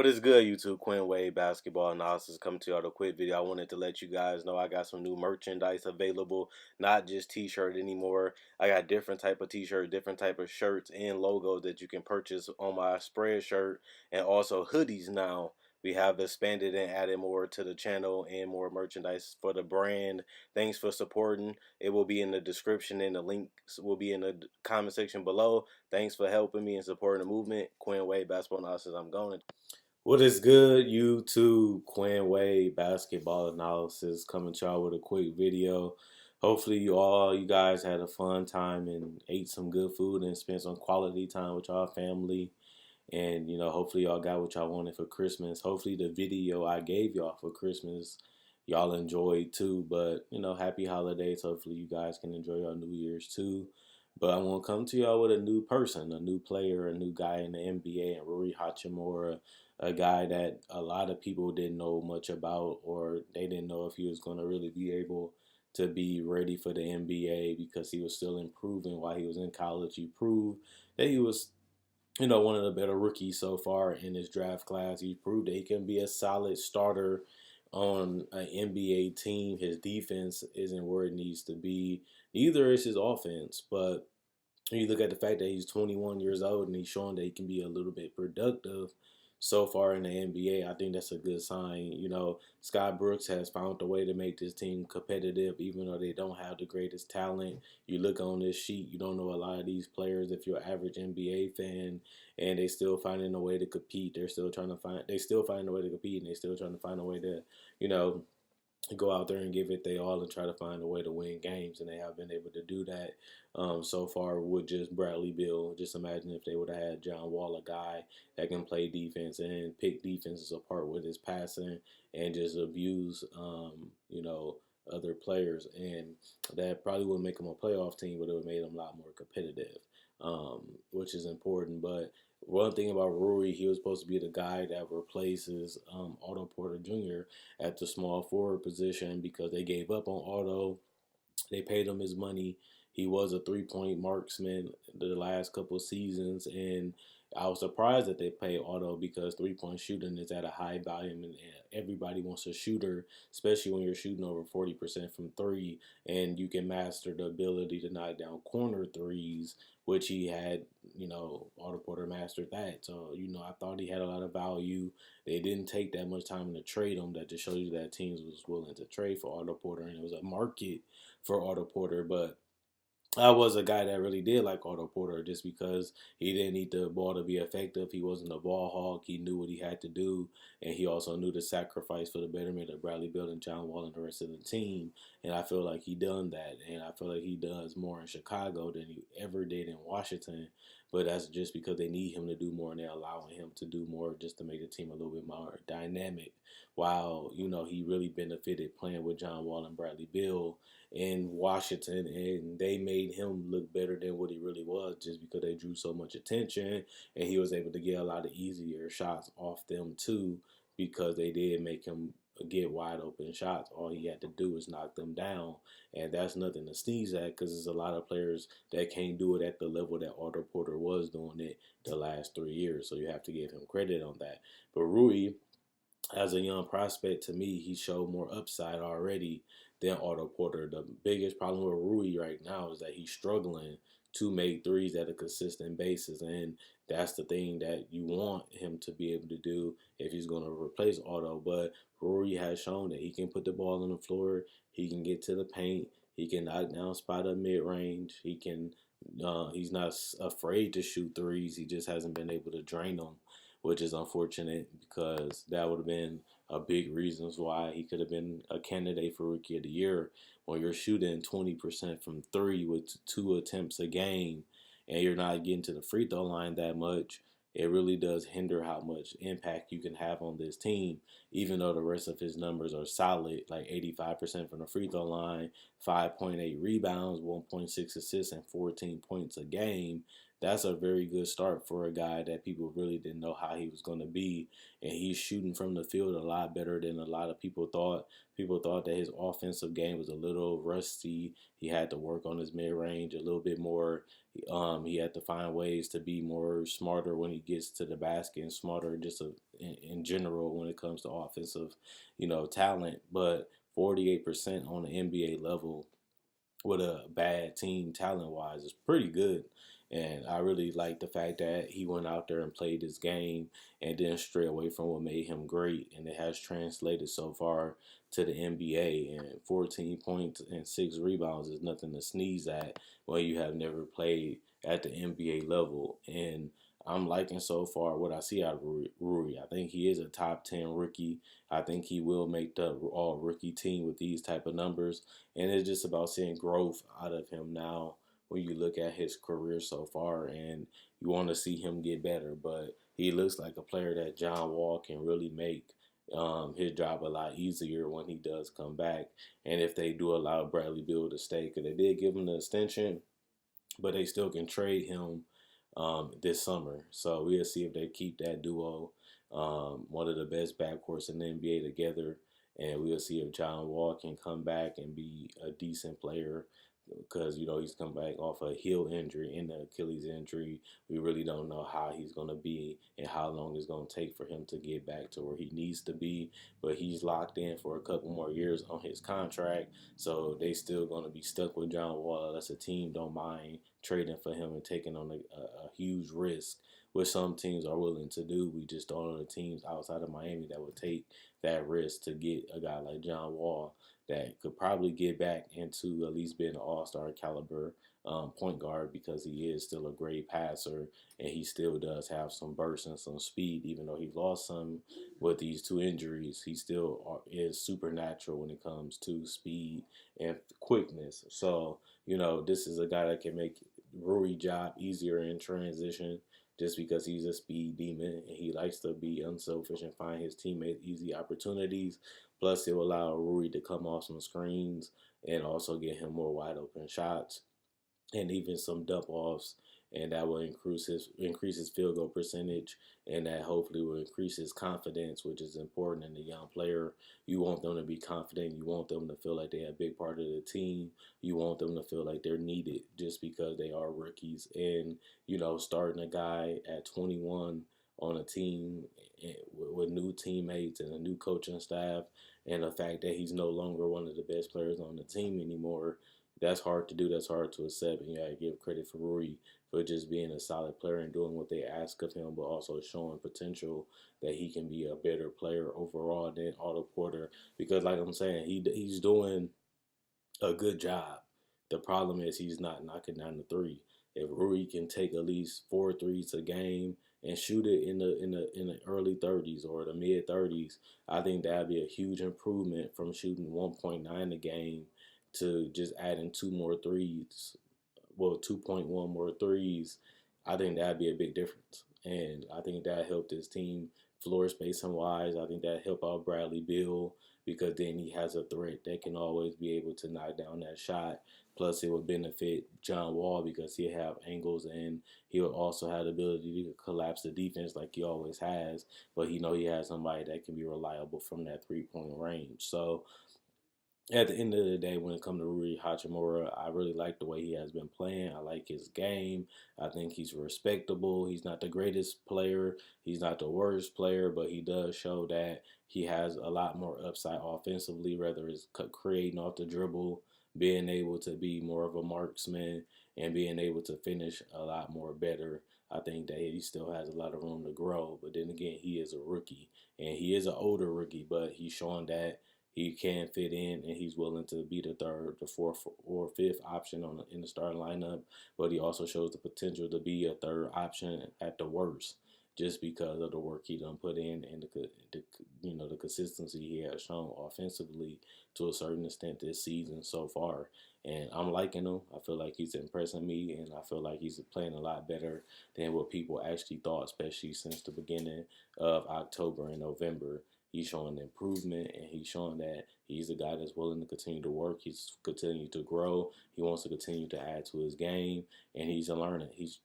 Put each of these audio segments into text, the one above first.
is good, YouTube? Quinn Wade Basketball Analysis coming to y'all with a quick video. I wanted to let you guys know I got some new merchandise available, not just t-shirt anymore. I got different type of t-shirt, different type of shirts and logos that you can purchase on my spread shirt, and also hoodies now. We have expanded and added more to the channel and more merchandise for the brand. Thanks for supporting. It will be in the description and the links will be in the comment section below. Thanks for helping me and supporting the movement. Quinn Wade Basketball Analysis. I'm going. What is good, YouTube? Quinn Wade Basketball Analysis coming to y'all with a quick video. Hopefully you guys had a fun time and ate some good food and spent some quality time with y'all family. And, hopefully y'all got what y'all wanted for Christmas. Hopefully the video I gave y'all for Christmas, y'all enjoyed too. But, happy holidays. Hopefully you guys can enjoy your New Year's too. But I want to come to y'all with a new person, a new player, a new guy in the NBA, and Rui Hachimura, a guy that a lot of people didn't know much about, or they didn't know if he was going to really be able to be ready for the NBA because he was still improving while he was in college. He proved that he was one of the better rookies so far in his draft class. He proved that he can be a solid starter on an NBA team. His defense isn't where it needs to be. Neither is his offense. But when you look at the fact that he's 21 years old and he's showing that he can be a little bit productive so far in the NBA, I think that's a good sign. Scott Brooks has found a way to make this team competitive, even though they don't have the greatest talent. You look on this sheet, you don't know a lot of these players if you're an average NBA fan, and they still finding a way to compete. They still finding a way to compete, and they still trying to find a way to, go out there and give it they all and try to find a way to win games, and they have been able to do that so far with just Bradley Beal. Just imagine if they would have had John Wall, a guy that can play defense and pick defenses apart with his passing and just abuse, other players, and that probably would make them a playoff team, but it would make them a lot more competitive, which is important. But one thing about Rui, he was supposed to be the guy that replaces Otto Porter Jr. at the small forward position because they gave up on Otto. They paid him his money. He was a three-point marksman the last couple of seasons, and I was surprised that they paid Otto because three-point shooting is at a high volume, and everybody wants a shooter, especially when you're shooting over 40% from three, and you can master the ability to knock down corner threes, which he had, Otto Porter mastered that. So, I thought he had a lot of value. They didn't take that much time to trade him. That just shows you that teams was willing to trade for Otto Porter, and it was a market for Otto Porter. But I was a guy that really did like Otto Porter just because he didn't need the ball to be effective. He wasn't a ball hog. He knew what he had to do, and he also knew the sacrifice for the betterment of Bradley Beal and John Wall and the rest of the team. And I feel like he done that, and I feel like he does more in Chicago than he ever did in Washington. But that's just because they need him to do more, and they're allowing him to do more just to make the team a little bit more dynamic. While, he really benefited playing with John Wall and Bradley Beal in Washington, and they made him look better than what he really was just because they drew so much attention, and he was able to get a lot of easier shots off them too because they did make him get wide open shots. All he had to do was knock them down, and that's nothing to sneeze at because there's a lot of players that can't do it at the level that Otto Porter was doing it the last 3 years, so you have to give him credit on that. But Rui, as a young prospect, to me, he showed more upside already than Otto Porter. The biggest problem with Rui right now is that he's struggling to make threes at a consistent basis, and that's the thing that you want him to be able to do if he's going to replace Otto. But Rui has shown that he can put the ball on the floor, he can get to the paint, he can knock down spot up mid range, he can. He's not afraid to shoot threes. He just hasn't been able to drain them, which is unfortunate because that would have been a big reason why he could have been a candidate for Rookie of the Year. When you're shooting 20% from three with 2 attempts a game and you're not getting to the free throw line that much, it really does hinder how much impact you can have on this team, even though the rest of his numbers are solid, like 85% from the free throw line, 5.8 rebounds, 1.6 assists, and 14 points a game. that's a very good start for a guy that people really didn't know how he was going to be. And he's shooting from the field a lot better than a lot of people thought. People thought that his offensive game was a little rusty. He had to work on his mid range a little bit more. He had to find ways to be more smarter when he gets to the basket and smarter just in general when it comes to offensive, talent. But 48% on the NBA level with a bad team talent wise is pretty good. And I really like the fact that he went out there and played his game and didn't stray away from what made him great. And it has translated so far to the NBA. And 14 points and 6 rebounds is nothing to sneeze at when you have never played at the NBA level. And I'm liking so far what I see out of Rui. I think he is a top 10 rookie. I think he will make the all rookie team with these type of numbers. And it's just about seeing growth out of him now when you look at his career so far, and you want to see him get better. But he looks like a player that John Wall can really make his job a lot easier when he does come back. And if they do allow Bradley Beal to stay, because they did give him the extension, but they still can trade him this summer. So we'll see if they keep that duo, one of the best backcourts in the NBA together. And we'll see if John Wall can come back and be a decent player because he's come back off a heel injury and the Achilles injury. We really don't know how he's going to be and how long it's going to take for him to get back to where he needs to be. But he's locked in for a couple more years on his contract, so they still going to be stuck with John Wall unless a team don't mind trading for him and taking on a huge risk, which some teams are willing to do. We just don't know the teams outside of Miami that would take that risk to get a guy like John Wall that could probably get back into at least being an all-star caliber point guard because he is still a great passer and he still does have some burst and some speed. Even though he lost some with these 2 injuries, he still is supernatural when it comes to speed and quickness. So, this is a guy that can make Rui job easier in transition just because he's a speed demon and he likes to be unselfish and find his teammates easy opportunities. Plus, it will allow Rui to come off some screens and also get him more wide open shots and even some dump offs, and that will increase his field goal percentage, and that hopefully will increase his confidence, which is important in a young player. You want them to be confident. You want them to feel like they're a big part of the team. You want them to feel like they're needed just because they are rookies. And starting a guy at 21 on a team with new teammates and a new coaching staff, and the fact that he's no longer one of the best players on the team anymore, that's hard to do. That's hard to accept. And you got to give credit for Rui for just being a solid player and doing what they ask of him, but also showing potential that he can be a better player overall than Otto Porter. Because, like I'm saying, he's doing a good job. The problem is he's not knocking down the three. If Rui can take at least 4 threes a game and shoot it in the early 30s or the mid 30s, I think that'd be a huge improvement from shooting 1.9 a game to just adding 2 more threes, well, 2.1 more threes. I think that'd be a big difference. And I think that helped his team floor spacing wise. I think that helped out Bradley Beal because then he has a threat that can always be able to knock down that shot. Plus, it would benefit John Wall because he'll have angles and he'll also have the ability to collapse the defense like he always has. But he has somebody that can be reliable from that 3-point range. So at the end of the day, when it comes to Rui Hachimura, I really like the way he has been playing. I like his game. I think he's respectable. He's not the greatest player. He's not the worst player, but he does show that he has a lot more upside offensively, whether it's creating off the dribble, being able to be more of a marksman, and being able to finish a lot more better. I think that he still has a lot of room to grow. But then again, he is a rookie, and he is an older rookie, but he's showing that he can fit in, and he's willing to be the third, the fourth, or fifth option in the starting lineup. But he also shows the potential to be a third option at the worst, just because of the work he done put in and the consistency he has shown offensively to a certain extent this season so far. And I'm liking him. I feel like he's impressing me, and I feel like he's playing a lot better than what people actually thought, especially since the beginning of October and November. He's showing improvement, and he's showing that he's a guy that's willing to continue to work. He's continuing to grow. He wants to continue to add to his game, and he's a learner. He's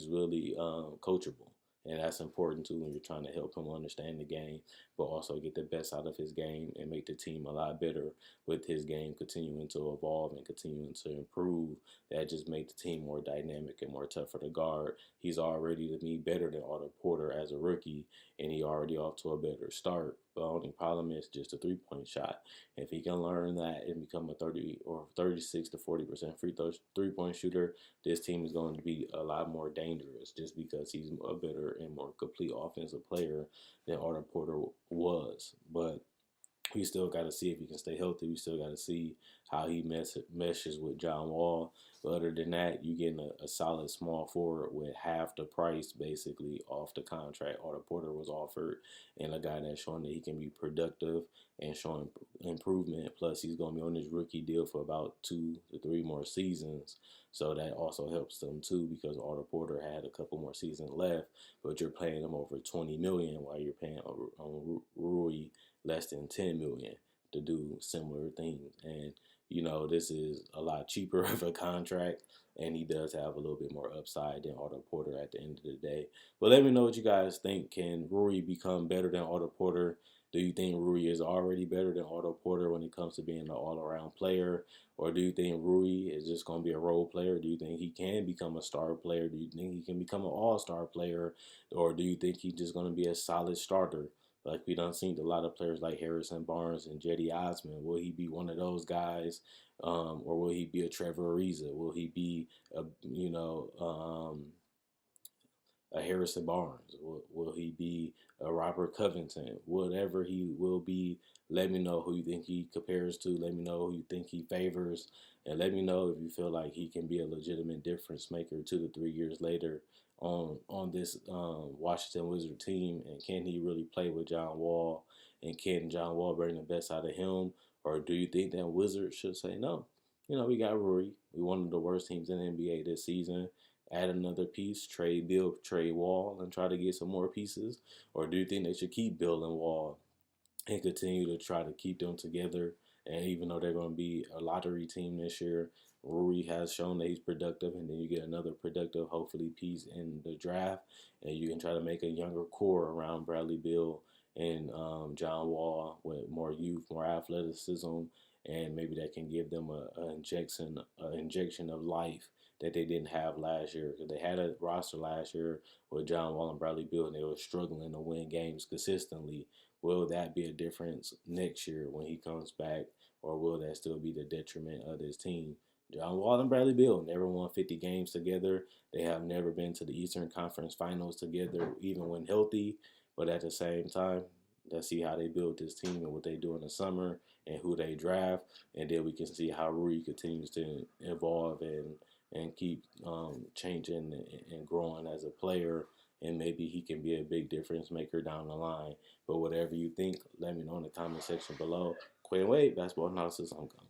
really coachable, and that's important too when you're trying to help him understand the game, but also get the best out of his game and make the team a lot better with his game continuing to evolve and continuing to improve. That just make the team more dynamic and more tougher to guard. He's already to me better than Otto Porter as a rookie, and he already off to a better start. The only problem is just a 3-point shot. If he can learn that and become a 30 or 36 to 40% free throw 3-point shooter, this team is going to be a lot more dangerous just because he's a better and more complete offensive player than Otto Porter was. But we still got to see if he can stay healthy. We still got to see how he meshes with John Wall. But other than that, you getting a solid small forward with half the price basically off the contract Otto Porter was offered, and a guy that's showing that he can be productive and showing improvement. Plus, he's going to be on his rookie deal for about 2 to 3 more seasons. So that also helps them too because Otto Porter had a couple more seasons left, but you're paying him over $20 million while you're paying on Rui less than $10 million to do similar things. And this is a lot cheaper of a contract, and he does have a little bit more upside than Otto Porter at the end of the day. But let me know what you guys think. Can Rui become better than Otto Porter? Do you think Rui is already better than Otto Porter when it comes to being an all-around player? Or do you think Rui is just going to be a role player? Do you think he can become a star player? Do you think he can become an all-star player? Or do you think he's just going to be a solid starter? Like we done seen a lot of players like Harrison Barnes and Jetty Osman. Will he be one of those guys, or will he be a Trevor Ariza? Will he be a Harrison Barnes? Will he be a Robert Covington? Whatever he will be, let me know who you think he compares to. Let me know who you think he favors. And let me know if you feel like he can be a legitimate difference maker 2 to 3 years later on this Washington Wizard team. And can he really play with John Wall? And can John Wall bring the best out of him? Or do you think that Wizards should say no? We got Rui. We one of the worst teams in the NBA this season. Add another piece, trade Bill, trade Wall, and try to get some more pieces? Or do you think they should keep Bill and Wall and continue to try to keep them together? And even though they're going to be a lottery team this year, Rui has shown that he's productive, and then you get another productive, hopefully, piece in the draft, and you can try to make a younger core around Bradley Beal and John Wall with more youth, more athleticism, and maybe that can give them an injection of life that they didn't have last year, because they had a roster last year with John Wall and Bradley Beal, and they were struggling to win games consistently. Will that be a difference next year when he comes back, or will that still be the detriment of this team? John Wall and Bradley Beal never won 50 games together. They have never been to the Eastern Conference Finals together, even when healthy. But at the same time, let's see how they build this team and what they do in the summer and who they draft. And then we can see how Rui continues to evolve and keep changing and growing as a player. And maybe he can be a big difference maker down the line. But whatever you think, let me know in the comment section below. Quinn Wade, Basketball Analysis, I'm coming.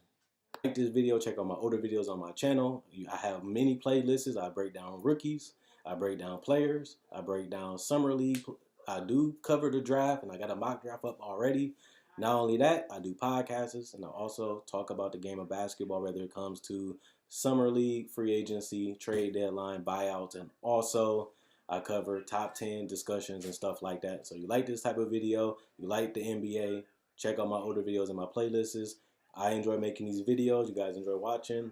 Like this video, check out my older videos on my channel. I have many playlists. I break down rookies, I break down players, I break down summer league. I do cover the draft, and I got a mock draft up already. Not only that, I do podcasts, and I also talk about the game of basketball, whether it comes to summer league, free agency, trade deadline, buyouts, and also I cover top 10 discussions and stuff like that. So you like this type of video, you like the NBA, check out my older videos and my playlists. I enjoy making these videos. You guys enjoy watching.